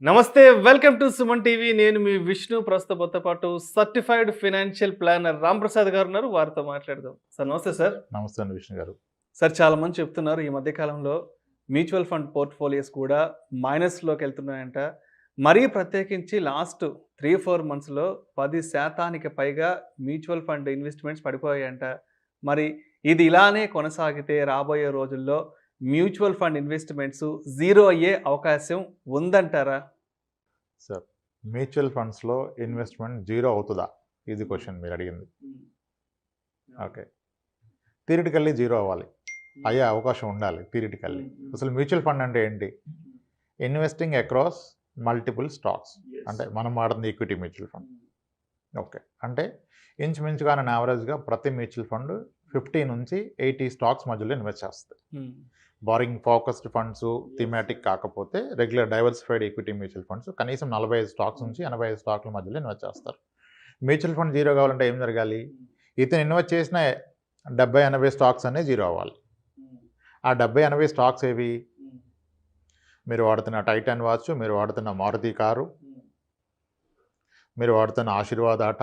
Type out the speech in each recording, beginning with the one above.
నమస్తే. Welcome to Suman TV. నేను మీ విష్ణు. ప్రస్తుతంతో పాటు సర్టిఫైడ్ ఫైనాన్షియల్ ప్లానర్ రాంప్రసాద్ గారు ఉన్నారు. వారితో మాట్లాడదాం. సార్ నమస్తే సార్. నమస్తే అండి విష్ణు గారు. సార్ చాలా మంది చెప్తున్నారు ఈ మధ్య కాలంలో మ్యూచువల్ ఫండ్ పోర్ట్ఫోలియోస్ కూడా మైనస్‌లోకి వెళ్తున్నాయంట. మరీ ప్రత్యేకించి లాస్ట్ 3, 4 మంత్స్‌లో 10% పైగా మ్యూచువల్ ఫండ్ ఇన్వెస్ట్‌మెంట్స్ పడిపోయాయంట. మరి ఇది ఇలానే కొనసాగితే రాబోయే రోజుల్లో మ్యూచువల్ ఫండ్ ఇన్వెస్ట్‌మెంట్స్ జీరో అయ్యే అవకాశం ఉందంటారా? సార్, మ్యూచువల్ ఫండ్స్‌లో ఇన్వెస్ట్‌మెంట్ జీరో అవుతదా? ఇది క్వెషన్ మీరు అడిగింది. ఓకే. థియరిటికల్లీ జీరో అవ్వాలి. అయ్యే అవకాశం ఉండాలి థియరిటికల్లీ. అసలు మ్యూచువల్ ఫండ్ అంటే ఏంటి? Investing across multiple stocks. అంటే మనం వాడుతుంది ఈక్విటీ మ్యూచువల్ ఫండ్. ఓకే. అంటే ఇంచుమించుగా యావరేజ్గా ప్రతి మ్యూచువల్ ఫండ్ 50 నుంచి 80 స్టాక్స్ మధ్యలో ఇన్వెస్ట్ చేస్తుంది. బారింగ్ ఫోకస్డ్ ఫండ్స్ థీమాటిక్ కాకపోతే regular diversified equity mutual funds కనీసం 45 స్టాక్స్ నుంచి 85 స్టాక్ల మధ్యలో ఇన్వెస్ట్ చేస్తారు. మ్యూచువల్ ఫండ్ జీరో కావాలంటే ఏం జరగాలి? ఇతను ఇన్వెస్ట్ చేసిన 70-80 స్టాక్స్ అనే జీరో అవ్వాలి. ఆ 70-80 స్టాక్స్ ఏవి? మీరు వాడుతున్న టైటాన్ వాచ్, మీరు వాడుతున్న మారుతి కారు, మీరు వాడుతున్న ఆశీర్వాద్ ఆట,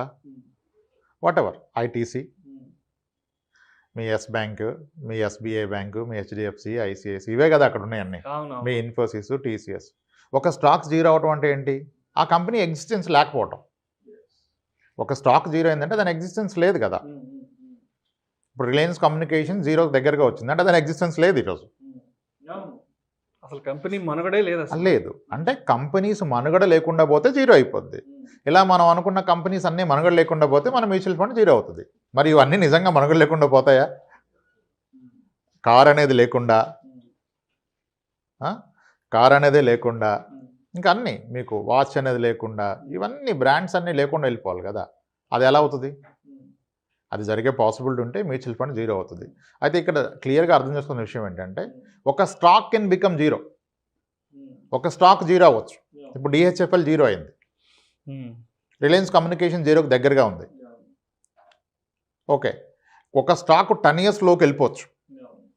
వాట్ ఎవర్, ఐటీసీ, మీ ఎస్ బ్యాంక్, మీ ఎస్బీఐ బ్యాంకు, మీ హెచ్డిఎఫ్సి, ఐసిఐసి, ఇవే కదా అక్కడ ఉన్నాయన్నీ. మీ ఇన్ఫోసిస్, టీసీఎస్. ఒక స్టాక్స్ జీరో అవటం అంటే ఏంటి? ఆ కంపెనీ ఎగ్జిస్టెన్స్ లేకపోవటం. ఒక స్టాక్ జీరో అయిందంటే దాని ఎగ్జిస్టెన్స్ లేదు కదా. ఇప్పుడు రిలయన్స్ కమ్యూనికేషన్ జీరో దగ్గరగా వచ్చింది అంటే దాని ఎగ్జిస్టెన్స్ లేదు ఈరోజు. అసలు కంపెనీ మనుగడే లేదు. లేదు అంటే కంపెనీస్ మనుగడ లేకుండా పోతే జీరో అయిపోద్ది. ఇలా మనం అనుకున్న కంపెనీస్ అన్నీ మనుగడ లేకుండా పోతే మన మ్యూచువల్ ఫండ్ జీరో అవుతుంది. మరి ఇవన్నీ నిజంగా మనుగడ లేకుండా పోతాయా? కార్ అనేది లేకుండా, ఇంకా అన్నీ మీకు వాచ్ అనేది లేకుండా, ఇవన్నీ బ్రాండ్స్ అన్నీ లేకుండా వెళ్ళిపోవాలి కదా. అది ఎలా అవుతుంది? అది జరిగే పాసిబిలిటీ ఉంటే మ్యూచువల్ ఫండ్ జీరో అవుతుంది. అయితే ఇక్కడ క్లియర్గా అర్థం చేసుకున్న విషయం ఏంటంటే ఒక స్టాక్ కెన్ బికమ్ జీరో. ఒక స్టాక్ జీరో అవ్వచ్చు. ఇప్పుడు డిహెచ్ఎఫ్ఎల్ జీరో అయింది, రిలయన్స్ కమ్యూనికేషన్ జీరోకి దగ్గరగా ఉంది. ఓకే. ఒక స్టాక్ 10 years లోకి వెళ్ళిపోవచ్చు.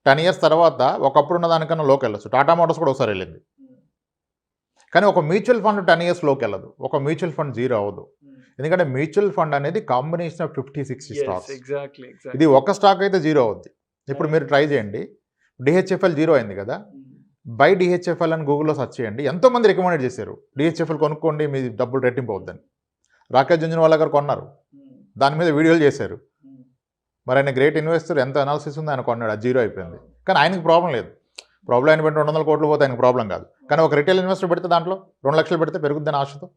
10 years తర్వాత ఒకప్పుడు ఉన్న దానికన్నా లోకి వెళ్ళచ్చు. టాటా మోటార్స్ కూడా ఒకసారి వెళ్ళింది. కానీ ఒక మ్యూచువల్ ఫండ్ 10 years లోకి వెళ్ళదు. ఒక మ్యూచువల్ ఫండ్ జీరో అవ్వదు. ఎందుకంటే మ్యూచువల్ ఫండ్ అనేది కాంబినేషన్ ఆఫ్ 50-60 స్టాక్స్. ఇది ఒక స్టాక్ అయితే జీరో అవుద్ది. ఇప్పుడు మీరు ట్రై చేయండి. డిహెచ్ఎఫ్ఎల్ జీరో అయింది కదా, బై డిహెచ్ఎఫ్ఎల్ అని గూగుల్లో సెర్చ్ చేయండి. ఎంతోమంది రికమెండెడ్ చేశారు డిహెచ్ఎఫ్ఎల్ కొనుక్కోండి, మీ డబ్బులు రెట్టింపు అవుద్దని. రాకేష్ జుంజునవాలా గారు కొన్నారు, దాని మీద వీడియోలు చేశారు. మరి ఆయన గ్రేట్ ఇన్వెస్టర్, ఎంత అనాలిసిస్ ఉంది, ఆయన కొన్నాడు, అది జీరో అయిపోయింది. కానీ ఆయనకి ప్రాబ్లం లేదు. ప్రాబ్లం ఆయన పెట్టి 200 కోట్లు పోతే ఆయనకు ప్రాబ్లం కాదు. కానీ ఒక రిటైల్ ఇన్వెస్టర్ పెడితే దాంట్లో 2 లక్షలు పెడితే పెరుగుద్దని ఆశతో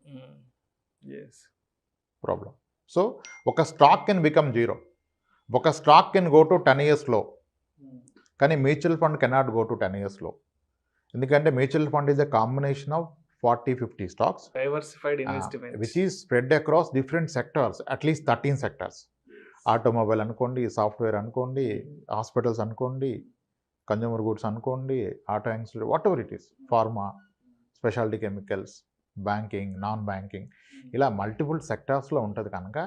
ప్రాబ్లం. సో ఒక స్టాక్ కెన్ బికమ్ జీరో. ఒక stock can go to 10 years లో, కానీ mutual fund cannot go to 10 years లో. ఎందుకంటే mutual fund is a combination of 40-50 stocks which is spread across different sectors, at least 13 sectors. Automobile అనుకోండి, software అనుకోండి, hospitals అనుకోండి, consumer goods అనుకోండి, auto accident, what ever it is, pharma, speciality chemicals, banking, non banking, ఇలా multiple సెక్టార్స్లో ఉంటుంది. కనుక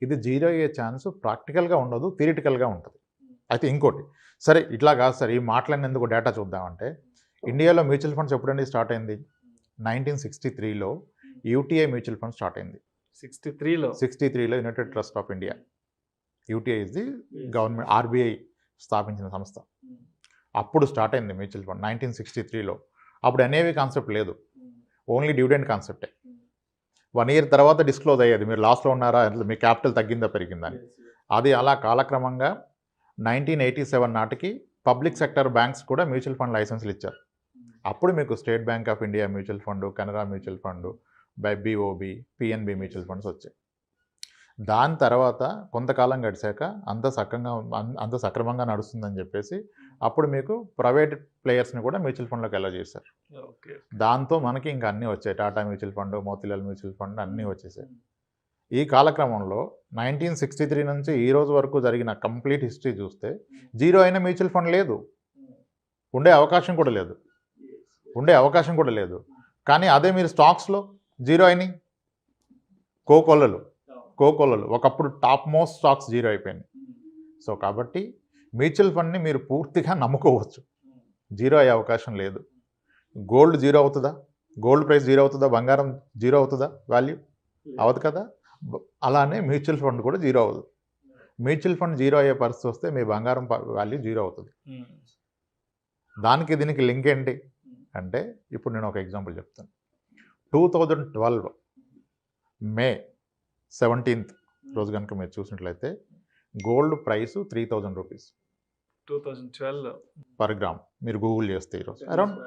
ఇది zero అయ్యే chance ప్రాక్టికల్గా ఉండదు, థియరిటికల్గా ఉంటుంది. అయితే ఇంకోటి, సరే ఇట్లా కాదు సార్, ఈ మాట్లాడినందుకు డేటా చూద్దామంటే ఇండియాలో మ్యూచువల్ ఫండ్స్ ఎప్పుడండి స్టార్ట్ అయింది? 1963లో యూటీఐ మ్యూచువల్ ఫండ్ స్టార్ట్ అయింది. 63లో united trust of India. UTI is the government, RBI స్థాపించిన సంస్థ. అప్పుడు స్టార్ట్ అయింది మ్యూచువల్ ఫండ్ 1963లో. అప్పుడు ఎన్ఏవి కాన్సెప్ట్ లేదు, ఓన్లీ డివిడెండ్ కాన్సెప్టే. 1 year తర్వాత డిస్క్లోజ్ అయ్యేది, మీరు లాస్లో ఉన్నారా, మీ క్యాపిటల్ తగ్గిందా పెరిగిందని. అది అలా కాలక్రమంగా 1987 నాటికి పబ్లిక్ సెక్టర్ బ్యాంక్స్ కూడా మ్యూచువల్ ఫండ్ లైసెన్స్లు ఇచ్చారు. అప్పుడు మీకు state bank of India mutual fund, Canara mutual fund, BOB, PNB mutual funds వచ్చాయి. దాని తర్వాత కొంతకాలం గడిచాక అంత సక్రమంగా నడుస్తుందని చెప్పేసి అప్పుడు మీకు ప్రైవేట్ ప్లేయర్స్ని కూడా మ్యూచువల్ ఫండ్లోకి అలౌ చేశారు. దాంతో మనకి ఇంకా అన్నీ వచ్చాయి. Tata mutual fund, Motilal mutual fund అన్నీ వచ్చేసాయి. ఈ కాలక్రమంలో 1963 నుంచి ఈ రోజు వరకు జరిగిన కంప్లీట్ హిస్టరీ చూస్తే జీరో అయిన మ్యూచువల్ ఫండ్ లేదు, ఉండే అవకాశం కూడా లేదు. కానీ అదే మీరు స్టాక్స్లో జీరో అయినాయి. కోకోలలు ఒకప్పుడు టాప్ మోస్ట్ స్టాక్స్ జీరో అయిపోయినాయి. సో కాబట్టి మ్యూచువల్ ఫండ్ని మీరు పూర్తిగా నమ్ముకోవచ్చు, జీరో అయ్యే అవకాశం లేదు. గోల్డ్ జీరో అవుతుందా? గోల్డ్ ప్రైస్ జీరో అవుతుందా, బంగారం జీరో అవుతుందా వాల్యూ? అవదు కదా. అలానే మ్యూచువల్ ఫండ్ కూడా జీరో అవ్వదు. మ్యూచువల్ ఫండ్ జీరో అయ్యే పరిస్థితి వస్తే మీ బంగారం వాల్యూ జీరో అవుతుంది. దానికి దీనికి లింక్ ఏంటి అంటే, ఇప్పుడు నేను ఒక ఎగ్జాంపుల్ చెప్తాను. 2012 మే 17th రోజు కనుక మీరు చూసినట్లయితే gold price 3000 rupees 2012 per gram. మీరు గూగుల్ చేస్తే ఈరోజు అరౌండ్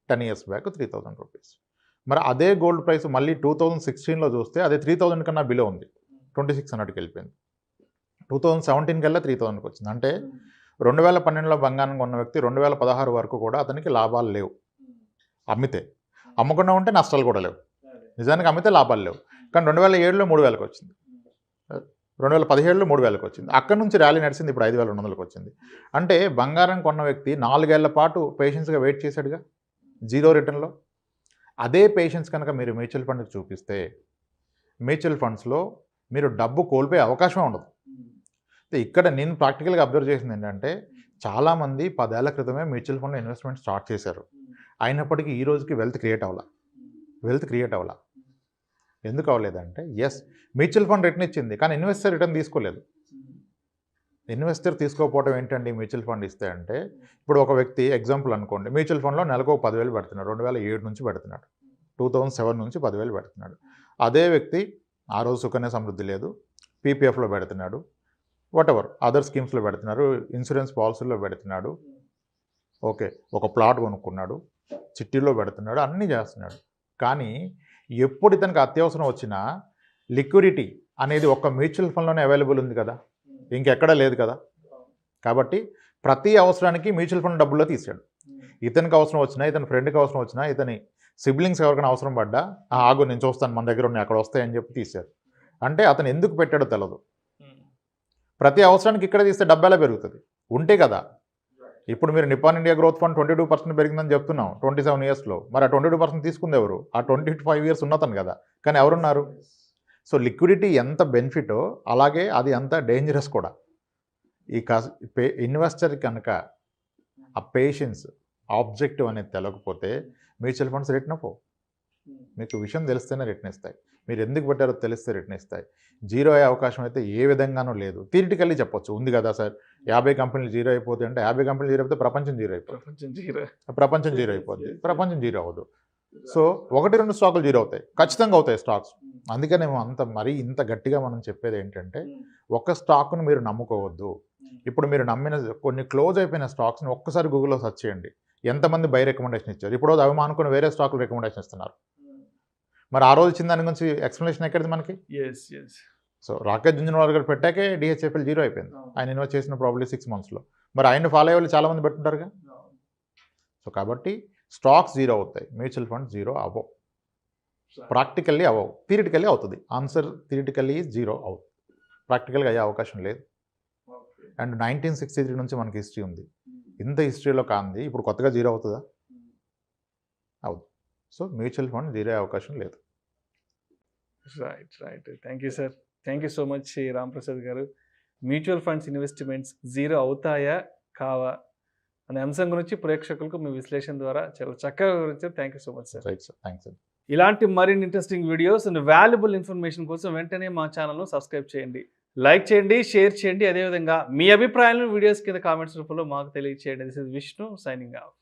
10 years బ్యాక్ 3000 రూపీస్. మరి అదే గోల్డ్ ప్రైస్ మళ్ళీ 2016లో చూస్తే అదే 3000 కన్నా బిలో ఉంది, 2600కి వెళ్ళిపోయింది. 2017 కల్లా 3000కి వచ్చింది. అంటే 2012లో బంగారం కొన్న వ్యక్తి 2016 వరకు కూడా అతనికి లాభాలు లేవు. అమ్మితే అమ్మకుండా ఉంటే నష్టాలు కూడా లేవు. నిజానికి అమ్మితే లాభాలు లేవు. కానీ 2007లో 3000కి వచ్చింది, 2017లో 3000కి వచ్చింది. అక్కడ నుంచి ర్యాలీ నడిచింది, ఇప్పుడు 5200కి వచ్చింది. అంటే బంగారం కొన్న వ్యక్తి 4 ఏళ్ల పాటు పేషెన్స్గా వెయిట్ చేశాడుగా జీరో రిటర్న్లో. అదే పేషెన్స్ కనుక మీరు మ్యూచువల్ ఫండ్కి చూపిస్తే మ్యూచువల్ ఫండ్స్లో మీరు డబ్బు కోల్పోయే అవకాశమే ఉండదు. ఇక్కడ నేను ప్రాక్టికల్గా అబ్జర్వ్ చేసింది ఏంటంటే, చాలామంది 10 ఏళ్ల క్రితమే మ్యూచువల్ ఫండ్లో ఇన్వెస్ట్మెంట్ స్టార్ట్ చేశారు. అయినప్పటికీ ఈ రోజుకి వెల్త్ క్రియేట్ అవ్వాల. ఎందుకు అవ్వలేదంటే, ఎస్ మ్యూచువల్ ఫండ్ రిటర్న్ ఇచ్చింది కానీ ఇన్వెస్టర్ రిటర్న్ తీసుకోలేదు. ఇన్వెస్టర్ తీసుకోకపోవడం ఏంటండి మ్యూచువల్ ఫండ్ ఇస్తే అంటే, ఇప్పుడు ఒక వ్యక్తి ఎగ్జాంపుల్ అనుకోండి, మ్యూచువల్ ఫండ్లో నెలకు 10,000 పెడుతున్నాడు, 2007 నుంచి పెడుతున్నాడు, 2007 నుంచి 10,000 పెడుతున్నాడు. అదే వ్యక్తి ఆ రోజు సుకన్య సమృద్ధి లేదు, పీపీఎఫ్లో పెడుతున్నాడు, వాటెవర్ అదర్ స్కీమ్స్లో పెడుతున్నారు, ఇన్సూరెన్స్ పాలసీల్లో పెడుతున్నాడు, ఓకే, ఒక ప్లాట్ కొనుక్కున్నాడు, చిట్టీలో పెడుతున్నాడు, అన్నీ చేస్తున్నాడు. కానీ ఎప్పుడు ఇతనికి అత్యవసరం వచ్చినా లిక్విడిటీ అనేది ఒక్క మ్యూచువల్ ఫండ్లోనే అవైలబుల్ ఉంది కదా, ఇంకెక్కడా లేదు కదా. కాబట్టి ప్రతి అవసరానికి మ్యూచువల్ ఫండ్ డబ్బుల్లో తీసాడు. ఇతనికి అవసరం వచ్చినా, ఇతని ఫ్రెండ్కి అవసరం వచ్చినా, ఇతని సిబ్లింగ్స్ ఎవరికైనా అవసరం పడ్డా, ఆగు నేను చూస్తాను, మన దగ్గర ఉన్నాయి, అక్కడ వస్తాయని చెప్పి తీశారు. అంటే అతను ఎందుకు పెట్టాడో తెలియదు. ప్రతి అవసరానికి ఇక్కడ తీస్తే డబ్బేలా పెరుగుతుంది ఉంటే కదా. ఇప్పుడు మీరు నిపాన్ ఇండియా గ్రోత్ ఫండ్ 22% పెరిగిందని చెప్తున్నాం 27 yearsలో. మరి ఆ 22% తీసుకుంది ఎవరు? ఆ 25 years ఉన్నతను కదా. కానీ ఎవరున్నారు? సో లిక్విడిటీ ఎంత బెనిఫిటో అలాగే అది అంత డేంజరస్ కూడా. ఈ ఇన్వెస్టర్ కనుక ఆ పేషెన్స్ ఆబ్జెక్టివ్ అనేది తెలియకపోతే మ్యూచువల్ ఫండ్స్ రిటర్న్ అవ్వవు. మీకు విషయం తెలిస్తేనే రిటర్న్ ఇస్తాయి. మీరు ఎందుకు పెట్టారో తెలిస్తే రిటర్న్ ఇస్తాయి. జీరో అయ్యే అవకాశం అయితే ఏ విధంగానూ లేదు. థియరిటికల్లీ చెప్పొచ్చు, ఉంది కదా సార్, 50 కంపెనీలు జీరో అయిపోతాయి అంటే 50 కంపెనీలు జీరో అయిపోతే ప్రపంచం జీరో అయిపోతుంది. ప్రపంచం జీరో అయిపోద్ది, ప్రపంచం జీరో అవ్వదు. సో 1-2 స్టాకులు జీరో అవుతాయి, ఖచ్చితంగా అవుతాయి స్టాక్స్. అందుకనే మరీ ఇంత గట్టిగా మనం చెప్పేది ఏంటంటే, ఒక స్టాక్ను మీరు నమ్ముకోవద్దు. ఇప్పుడు మీరు నమ్మిన కొన్ని క్లోజ్ అయిపోయిన స్టాక్స్ని ఒక్కసారి గూగుల్లో సెర్చ్ చేయండి, ఎంతమంది బై రికమెండేషన్ ఇచ్చారు. ఇప్పుడు అవి మానుకుని వేరే స్టాకులు రికమెండేషన్ ఇస్తున్నారు. మరి ఆ రోజు ఇచ్చిన దాని గురించి ఎక్స్ప్లెనేషన్ ఎక్కడిది మనకి? సో రాకేష్ జుంజునవాలా గారు పెట్టాకే డిహెచ్ఎఫ్ఎల్ జీరో అయిపోయింది. ఆయన ఇన్వెస్ట్ చేసిన ప్రాబ్లీ 6 monthsలో. మరి ఆయన ఫాలో అయ్యే వాళ్ళు చాలామంది పెట్టుంటారుగా. సో కాబట్టి స్టాక్స్ జీరో అవుతాయి, మ్యూచువల్ ఫండ్ జీరో అవ్వవు. ప్రాక్టికల్లీ అవ్వవు, థియరిటికల్లీ అవుతుంది. ఆన్సర్ థియరిటికల్లీ జీరో అవుతుంది, ప్రాక్టికల్గా అయ్యే అవకాశం లేదు. అండ్ 1963 నుంచి మనకి హిస్టరీ ఉంది. ఇంత హిస్టరీలో కాంది ఇప్పుడు కొత్తగా జీరో అవుతుందా? అవుతుంది. సో మ్యూచువల్ ఫండ్ జీరో అయ్యే అవకాశం లేదు. Right. Thank you sir. Thank you so much Ramprasad గారు. మ్యూచువల్ ఫండ్స్ ఇన్వెస్ట్మెంట్స్ జీరో అవుతాయా కావా అనే అంశం గురించి ప్రేక్షకులకు మీ విశ్లేషణ ద్వారా చాలా చక్కగా వివరించారు. Thank you so much sir. Right sir, thanks sir. ఇలాంటి మరిన్ని interesting videos and valuable information కోసం వెంటనే మా ఛానల్ను సబ్స్క్రైబ్ చేయండి, లైక్ చేయండి, షేర్ చేయండి. అదేవిధంగా మీ అభిప్రాయాలను వీడియోస్ కింద కామెంట్స్ రూపంలో మాకు తెలియజేయండి. This is Vishnu signing off.